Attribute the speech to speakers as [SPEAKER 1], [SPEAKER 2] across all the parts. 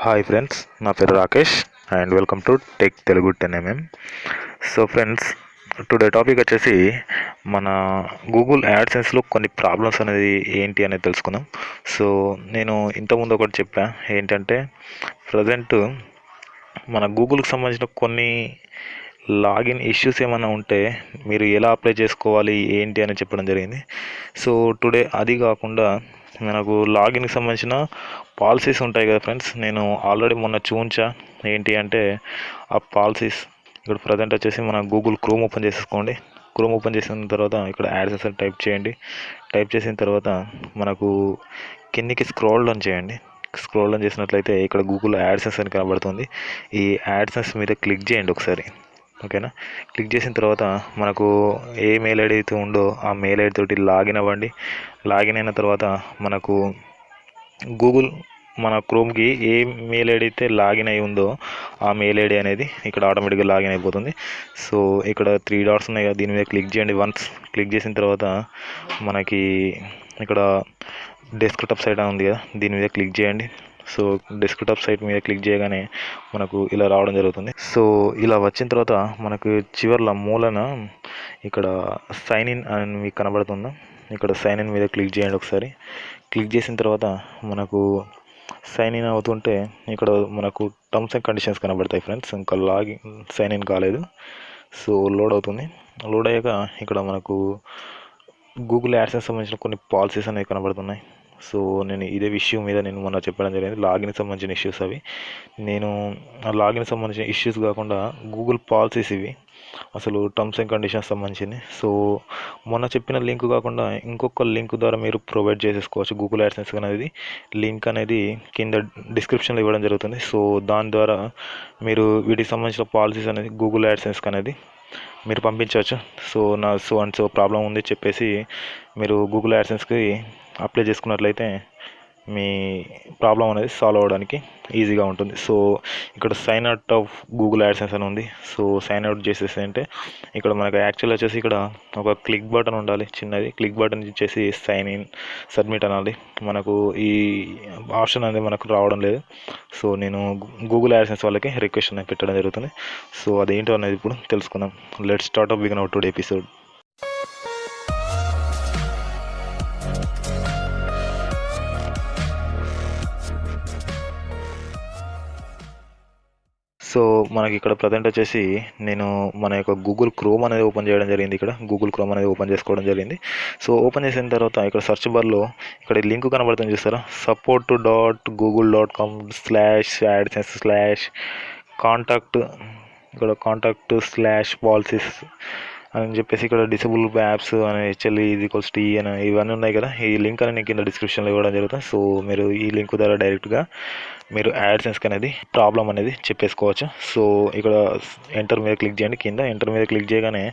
[SPEAKER 1] Hi friends, నా పేరు Rakesh and welcome to Telugu 10mm. So friends, today topic వచ్చేసి మన గూగుల్ యాడ్సెన్స్లో కొన్ని ప్రాబ్లమ్స్ అనేది ఏంటి అనేది తెలుసుకుందాం. సో నేను ఇంతకుముందు ఒకటి చెప్పా, ఏంటంటే ప్రజెంట్ మన గూగుల్కి సంబంధించిన కొన్ని లాగిన్ ఇష్యూస్ ఏమైనా ఉంటే మీరు ఎలా అప్లై చేసుకోవాలి ఏంటి అని చెప్పడం జరిగింది. సో టుడే అది కాకుండా మనకు లాగిన్కి సంబంధించిన పాలసీస్ ఉంటాయి కదా ఫ్రెండ్స్, నేను ఆల్రెడీ మొన్న చూంచా. ఏంటి అంటే ఆ పాలసీస్ ఇక్కడ ప్రజెంట్ వచ్చేసి మన గూగుల్ క్రోమ్ ఓపెన్ చేసేసుకోండి. క్రోమ్ ఓపెన్ చేసిన తర్వాత ఇక్కడ యాడ్సెన్స్ అని టైప్ చేయండి. టైప్ చేసిన తర్వాత మనకు కిందికి స్క్రోల్ డౌన్ చేయండి. స్క్రోల్ డౌన్ చేసినట్లయితే ఇక్కడ గూగుల్ యాడ్సెన్స్ అని కనబడుతుంది. ఈ యాడ్సెన్స్ మీద క్లిక్ చేయండి ఒకసారి, ఓకేనా. క్లిక్ చేసిన తర్వాత మనకు ఏ మెయిల్ ఐడి అయితే ఉందో ఆ మెయిల్ ఐడి తోటి లాగిన్ అవ్వండి. లాగిన్ అయిన తర్వాత మనకు గూగుల్ మన క్రోమ్కి ఏ మెయిల్ ఐడి అయితే లాగిన్ అయి ఉందో ఆ మెయిల్ ఐడి అనేది ఇక్కడ ఆటోమేటిక్గా లాగిన్ అయిపోతుంది. సో ఇక్కడ 3 డాట్స్ ఉన్నాయి కదా, దీని మీద క్లిక్ చేయండి. వన్స్ క్లిక్ చేసిన తర్వాత మనకి ఇక్కడ డెస్క్టాప్ సైట్ ఉంది కదా, దీని మీద క్లిక్ చేయండి. సో డెస్క్టాప్ సైట్ మీద క్లిక్ చేయగానే మనకు ఇలా రావడం జరుగుతుంది. సో ఇలా వచ్చిన తర్వాత మనకు చివర్ల మూలన ఇక్కడ సైన్ ఇన్ అని మీకు కనబడుతుందా, ఇక్కడ సైన్ ఇన్ మీద క్లిక్ చేయండి ఒకసారి. క్లిక్ చేసిన తర్వాత మనకు సైన్ ఇన్ అవుతుంటే ఇక్కడ మనకు టర్మ్స్ అండ్ కండిషన్స్ కనబడతాయి ఫ్రెండ్స్. ఇంకా లాగిన్ సైన్ ఇన్ కాలేదు. సో లోడ్ అవుతుంది. లోడ్ అయ్యాక ఇక్కడ మనకు గూగుల్ యాడ్సెన్స్ సంబంధించిన కొన్ని పాలసీస్ అనేవి కనబడుతున్నాయి. సో నేను ఇదే విషయం మీద నేను మొన్న చెప్పడం జరిగింది, లాగిన్కి సంబంధించిన ఇష్యూస్ అవి. నేను ఆ లాగిన్కి సంబంధించిన ఇష్యూస్ కాకుండా గూగుల్ పాలసీస్ ఇవి, అసలు టర్మ్స్ అండ్ కండిషన్స్ సంబంధించింది. సో మొన్న చెప్పిన లింక్ కాకుండా ఇంకొక లింక్ ద్వారా మీరు ప్రొవైడ్ చేసేసుకోవచ్చు. గూగుల్ యాడ్సెన్స్ అనేది లింక్ అనేది కింద డిస్క్రిప్షన్లో ఇవ్వడం జరుగుతుంది. సో దాని ద్వారా మీరు వీటికి సంబంధించిన పాలసీస్ అనేది గూగుల్ యాడ్సెన్స్కి అనేది మీరు పంపించవచ్చు. సో నా సో ప్రాబ్లం ఉంది చెప్పేసి మీరు గూగుల్ యాడ్సెన్స్కి అప్లై చేసుకున్నట్లయితే మీ ప్రాబ్లం అనేది సాల్వ్ అవ్వడానికి ఈజీగా ఉంటుంది. సో ఇక్కడ sign out of Google AdSense అని ఉంది. సో సైన్ అవుట్ చేసేసి అంటే ఇక్కడ మనకు యాక్చువల్ వచ్చేసి ఇక్కడ ఒక క్లిక్ బటన్ ఉండాలి, చిన్నది క్లిక్ బటన్ ఇచ్చేసి సైన్ ఇన్ సబ్మిట్ అనాలి. మనకు ఈ ఆప్షన్ అనేది మనకు రావడం లేదు. సో నేను గూగుల్ యాడ్సెన్స్ వాళ్ళకి రిక్వెస్ట్ అనేది పెట్టడం జరుగుతుంది. సో అదేంటో అనేది ఇప్పుడు తెలుసుకుందాం. Let's start up begin our today episode. So మనకి ఇక్కడ ప్రజెంట్ వచ్చేసి నేను మన యొక్క గూగుల్ క్రోమ్ అనేది ఓపెన్ చేయడం జరిగింది. ఇక్కడ గూగుల్ క్రోమ్ అనేది ఓపెన్ చేసుకోవడం జరిగింది. సో ఓపెన్ చేసిన తర్వాత ఇక్కడ సెర్చ్ బార్లో ఇక్కడ లింక్ కనబడుతుంది చూస్తారా, support.google.com/adsense/కాంటాక్ట్, ఇక్కడ కాంటాక్ట్/పాలసీస్ అని చెప్పేసి ఇక్కడ డిసేబుల్ యాప్స్ అనే HL=T అని ఇవన్నీ ఉన్నాయి కదా. ఈ లింక్ అనేది కింద డిస్క్రిప్షన్లో ఇవ్వడం జరుగుతుంది. సో మీరు ఈ లింక్ ద్వారా డైరెక్ట్గా మీరు యాడ్సెన్స్కి అనేది ప్రాబ్లం అనేది చెప్పేసుకోవచ్చు. సో ఇక్కడ ఎంటర్ మీద క్లిక్ చేయండి. కింద ఎంటర్ మీద క్లిక్ చేయగానే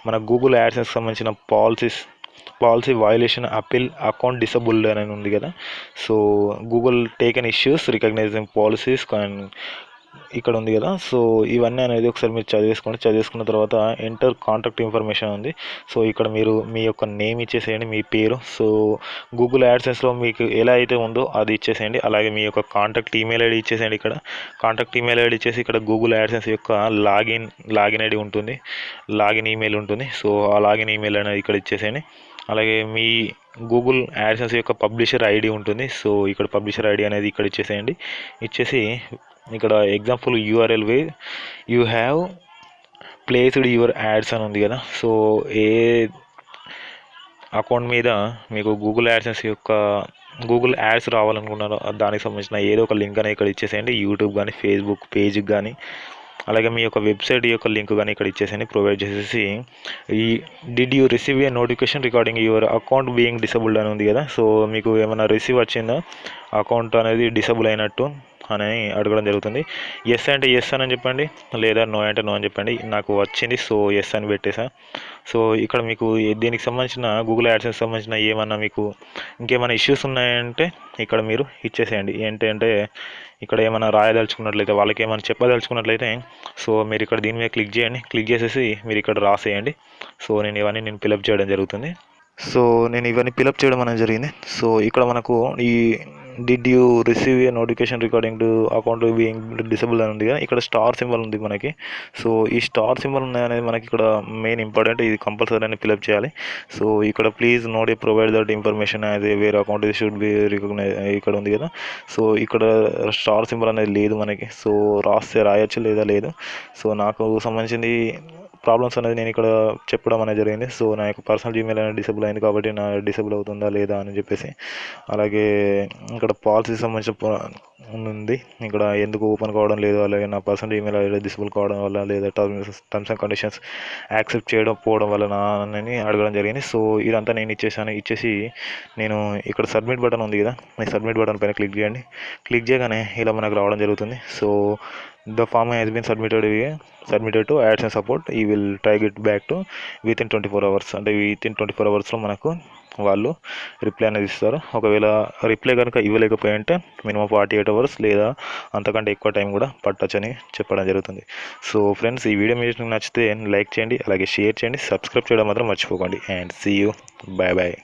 [SPEAKER 1] మన గూగుల్ యాడ్సెన్స్కి సంబంధించిన policy violation appeal account disabled అని ఉంది కదా. So Google taken issues recognising policies ఇక్కడ ఉంది కదా. సో ఇవన్నీ అనేది ఒకసారి మీరు చదివేసుకున్న తర్వాత ఎంటర్ కాంటాక్ట్ ఇన్ఫర్మేషన్ ఉంది. సో ఇక్కడ మీరు మీ యొక్క నేమ్ ఇచ్చేసేయండి, మీ పేరు. సో గూగుల్ యాడ్సెన్స్లో మీకు ఎలా అయితే ఉందో అది ఇచ్చేసేయండి. అలాగే మీ యొక్క కాంటాక్ట్ ఈమెయిల్ ఐడి ఇచ్చేసేయండి. ఇక్కడ కాంటాక్ట్ ఈమెయిల్ ఐడి ఇచ్చేసి ఇక్కడ గూగుల్ యాడ్సెన్స్ యొక్క లాగిన్ ఐడి ఉంటుంది, లాగిన్ ఈమెయిల్ ఉంటుంది. సో ఆ లాగిన్ ఈమెయిల్ అనేది ఇక్కడ ఇచ్చేసేయండి. అలాగే మీ గూగుల్ యాడ్సెన్స్ యొక్క పబ్లిషర్ ఐడి ఉంటుంది. సో ఇక్కడ పబ్లిషర్ ఐడి అనేది ఇక్కడ ఇచ్చేసేయండి. ఇచ్చేసి ఇక్కడ example URL way you have placed your ads అని ఉంది కదా. సో ఏ అకౌంట్ మీద మీకు గూగుల్ యాడ్స్ రావాలనుకున్నారో దానికి సంబంధించిన ఏదో ఒక లింక్ అనేది ఇక్కడ ఇచ్చేసేయండి. యూట్యూబ్ కానీ, ఫేస్బుక్ పేజ్కి కానీ, అలాగే మీ యొక్క వెబ్సైట్ యొక్క లింక్ కానీ ఇక్కడ ఇచ్చేసేయండి. ప్రొవైడ్ చేసేసి did you receive a notification recording your account being disabled అని ఉంది కదా. సో మీకు ఏమైనా రిసీవ్ వచ్చిందా, అకౌంట్ అనేది డిసేబుల్ అయినట్టు అని అడగడం జరుగుతుంది. ఎస్ అంటే ఎస్ అని చెప్పండి, లేదా నో అంటే నో అని చెప్పండి. నాకు వచ్చింది, సో ఎస్ అని పెట్టేసా. సో ఇక్కడ మీకు దీనికి సంబంధించిన గూగుల్ యాడ్సెన్స్ సంబంధించిన ఏమన్నా మీకు ఇంకేమైనా ఇష్యూస్ ఉన్నాయంటే ఇక్కడ మీరు ఇచ్చేసేయండి. ఏంటంటే ఇక్కడ ఏమైనా రాయదలుచుకున్నట్లయితే, వాళ్ళకి ఏమైనా చెప్పదలుచుకున్నట్లయితే సో మీరు ఇక్కడ దీని మీద క్లిక్ చేయండి. క్లిక్ చేసేసి మీరు ఇక్కడ రాసేయండి. సో నేను ఇవన్నీ ఫిలప్ చేయడం జరుగుతుంది. సో నేను ఇవన్నీ ఫిలప్ చేయడం అనేది జరిగింది. సో ఇక్కడ మనకు ఈ did you receive a notification recording to account being disable అని ఉంది కదా, ఇక్కడ స్టార్ సింబల్ ఉంది మనకి. సో ఈ స్టార్ సింబల్ అనేది మనకి ఇక్కడ మెయిన్ ఇంపార్టెంట్, ఇది కంపల్సరీ అని ఫిలప్ చేయాలి. సో ఇక్కడ please note a provide that information as a where account ఇది షుడ్ బి రికగ్నైజ్ ఇక్కడ ఉంది కదా. సో ఇక్కడ స్టార్ సింబల్ అనేది లేదు మనకి. సో రాయొచ్చు లేదా లేదు. సో నాకు సంబంధించింది ప్రాబ్లమ్స్ అనేది నేను ఇక్కడ చెప్పడం అనేది జరిగింది. సో నా యొక్క పర్సనల్ జీమెయిల్ అనేది డిసేబుల్ అయింది కాబట్టి నా డిసేబుల్ అవుతుందా లేదా అని చెప్పేసి, అలాగే ఇక్కడ పాలసీ సంబంధించిన ఉంది, ఇక్కడ ఎందుకు ఓపెన్ కావడం లేదు, అలాగే నా పర్సనల్ ఈమెయిల్ ఐడి డిసేబుల్ కావడం వల్ల లేదా టర్మ్స్ అండ్ కండిషన్స్ యాక్సెప్ట్ చేయడం పోవడం వల్ల అని అడగడం జరిగింది. సో ఇదంతా నేను ఇచ్చేసి నేను ఇక్కడ సబ్మిట్ బటన్ ఉంది కదా, ఈ సబ్మిట్ బటన్ పైన క్లిక్ చేయండి. క్లిక్ చేయగానే ఇలా మనకు రావడం జరుగుతుంది. So the form has been submitted to AdSense support. You will try it back to within 24 hours. అంటే వితిన్ 24 అవర్స్లో మనకు వాళ్ళు రిప్లై అనేది ఇస్తారు. ఒకవేళ రిప్లై కనుక ఇవ్వలేకపోయింటే మినిమం 48 అవర్స్ లేదా అంతకంటే ఎక్కువ టైం కూడా పట్టొచ్చని చెప్పడం జరుగుతుంది. సో ఫ్రెండ్స్, ఈ వీడియో మీకు నచ్చితే లైక్ చేయండి, అలాగే షేర్ చేయండి, సబ్స్క్రైబ్ చేయడం మాత్రం మర్చిపోకండి. And see you, bye bye.